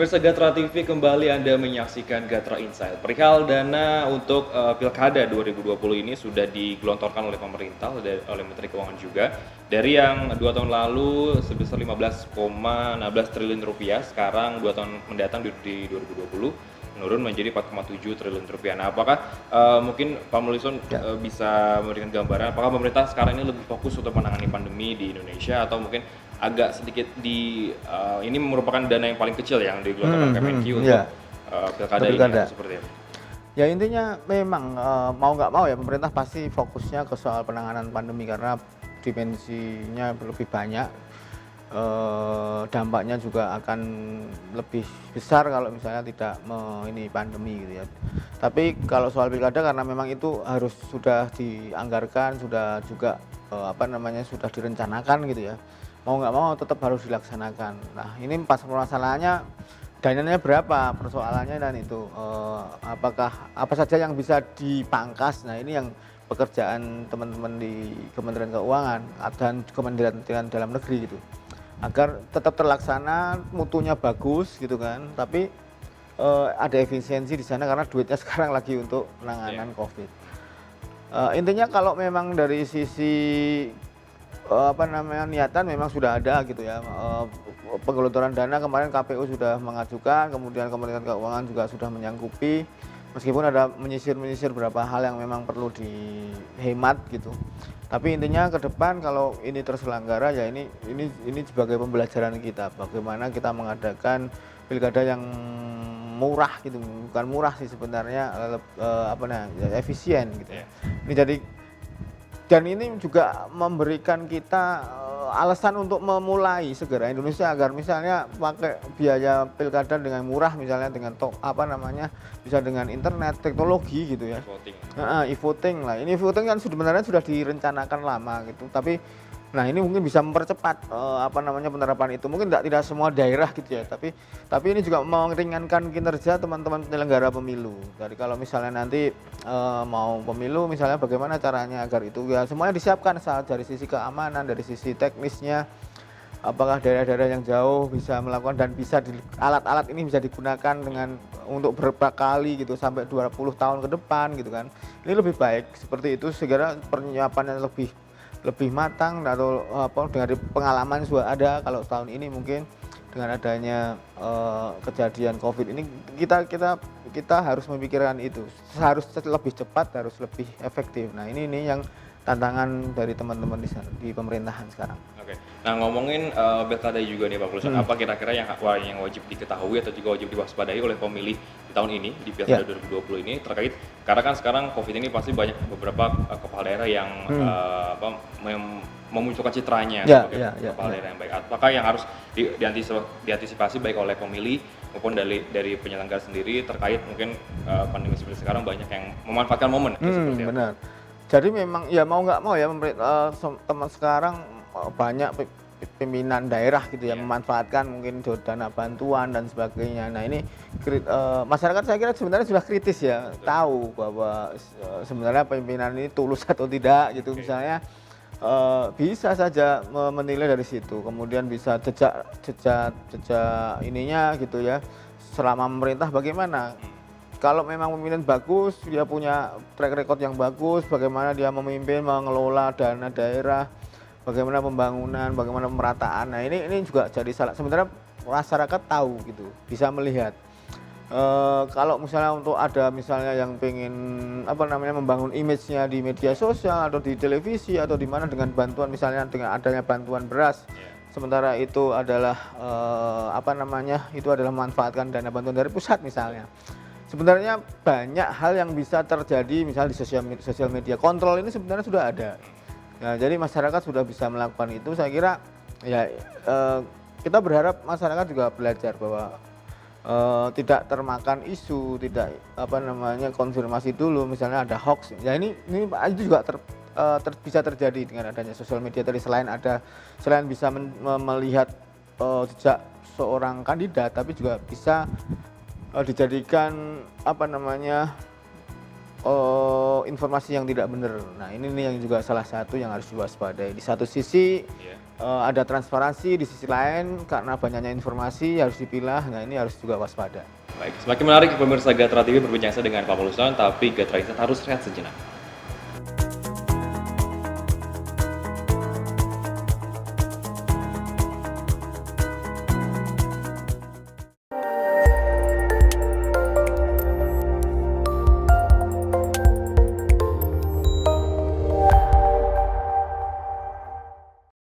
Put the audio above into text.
Pemirsa Gatra TV kembali Anda menyaksikan Gatra Insight. Perihal dana untuk Pilkada 2020 ini sudah digelontorkan oleh pemerintah, oleh Menteri Keuangan juga. Dari yang 2 tahun lalu sebesar 15,16 triliun rupiah, sekarang 2 tahun mendatang di 2020 menurun menjadi 4,7 triliun rupiah. Nah, apakah mungkin Pak Mulison bisa memberikan gambaran apakah pemerintah sekarang ini lebih fokus untuk menangani pandemi di Indonesia atau mungkin agak sedikit ini merupakan dana yang paling kecil yang digelontorkan Kemenq untuk pilkada ini seperti apa? Ya intinya memang mau nggak mau ya pemerintah pasti fokusnya ke soal penanganan pandemi karena dimensinya lebih banyak, dampaknya juga akan lebih besar kalau misalnya tidak ini pandemi gitu ya. Tapi kalau soal pilkada karena memang itu harus sudah dianggarkan, sudah juga sudah direncanakan gitu ya. Mau nggak mau tetap harus dilaksanakan. Nah ini pas permasalahannya dananya berapa, persoalannya dan itu apakah apa saja yang bisa dipangkas. Nah ini yang pekerjaan teman-teman di Kementerian Keuangan dan Kementerian Dalam Negeri gitu, agar tetap terlaksana, mutunya bagus gitu kan, tapi ada efisiensi di sana karena duitnya sekarang lagi untuk penanganan COVID. Intinya kalau memang dari sisi niatan memang sudah ada gitu ya, penggelontoran dana kemarin KPU sudah mengajukan, kemudian Kementerian Keuangan juga sudah menyanggupi, meskipun ada menyisir beberapa hal yang memang perlu dihemat gitu. Tapi intinya ke depan kalau ini terselenggara ya ini sebagai pembelajaran kita bagaimana kita mengadakan pilkada yang murah gitu, bukan murah sih sebenarnya, efisien gitu. Ini jadi dan ini juga memberikan kita alasan untuk memulai segera Indonesia agar misalnya pakai biaya pilkada dengan murah, misalnya dengan bisa dengan internet, teknologi gitu ya. E-voting lah. Ini voting kan sebenarnya sudah direncanakan lama gitu. Tapi nah ini mungkin bisa mempercepat penerapan itu. Mungkin tidak semua daerah gitu ya, tapi ini juga meringankan kinerja teman-teman penyelenggara pemilu. Jadi kalau misalnya nanti mau pemilu misalnya bagaimana caranya agar itu ya semuanya disiapkan dari sisi keamanan, dari sisi teknisnya. Apakah daerah-daerah yang jauh bisa melakukan dan bisa alat-alat ini bisa digunakan untuk beberapa kali gitu sampai 20 tahun ke depan gitu kan. Ini lebih baik seperti itu segera persiapannya lebih matang atau dari pengalaman sudah ada. Kalau tahun ini mungkin dengan adanya kejadian COVID ini kita harus memikirkan itu, harus lebih cepat, harus lebih efektif. Nah ini yang tantangan dari teman-teman di pemerintahan sekarang. Oke. Nah ngomongin pilkada juga nih Pak Mulison, apa kira-kira yang wajib diketahui atau juga wajib diwaspadai oleh pemilih di tahun ini di pilkada 2020 ini terkait karena kan sekarang COVID ini pasti banyak beberapa kepala daerah yang memunculkan citranya sebagai kepala daerah yang baik. Apakah yang harus diantisipasi baik oleh pemilih maupun dari penyelenggara sendiri terkait mungkin pandemi seperti sekarang banyak yang memanfaatkan momen seperti apa? Benar. Jadi memang ya mau nggak mau ya teman sekarang banyak pimpinan daerah gitu ya memanfaatkan mungkin dana bantuan dan sebagainya. Nah ini masyarakat saya kira sebenarnya sudah kritis ya, tahu bahwa sebenarnya pimpinan ini tulus atau tidak gitu. Misalnya bisa saja menilai dari situ, kemudian bisa jejak ininya gitu ya, selama memerintah bagaimana. Kalau memang pemimpinan bagus, dia punya track record yang bagus, bagaimana dia memimpin, mengelola dana daerah, bagaimana pembangunan, bagaimana pemerataan. Nah ini juga jadi salah. Sebenarnya masyarakat tahu gitu, bisa melihat. Kalau misalnya untuk ada misalnya yang pengen membangun image-nya di media sosial atau di televisi atau di mana dengan bantuan misalnya dengan adanya bantuan beras. Sementara itu adalah itu adalah memanfaatkan dana bantuan dari pusat misalnya. Sebenarnya banyak hal yang bisa terjadi misalnya di sosial media. Kontrol ini sebenarnya sudah ada. Nah, jadi masyarakat sudah bisa melakukan itu. Saya kira ya kita berharap masyarakat juga belajar bahwa tidak termakan isu, tidak konfirmasi dulu misalnya ada hoax. Ya ini itu juga bisa terjadi dengan adanya sosial media tadi. Selain bisa melihat jejak seorang kandidat, tapi juga bisa dijadikan informasi yang tidak benar. Nah, ini nih yang juga salah satu yang harus diwaspadai. Di satu sisi Iya. ada transparansi, di sisi lain karena banyaknya informasi harus dipilah. Nah, ini harus juga waspada. Baik, semakin menarik pemirsa Gatra TV berbincang dengan Pak Pauluson, tapi Gatra Insight harus rehat sejenak.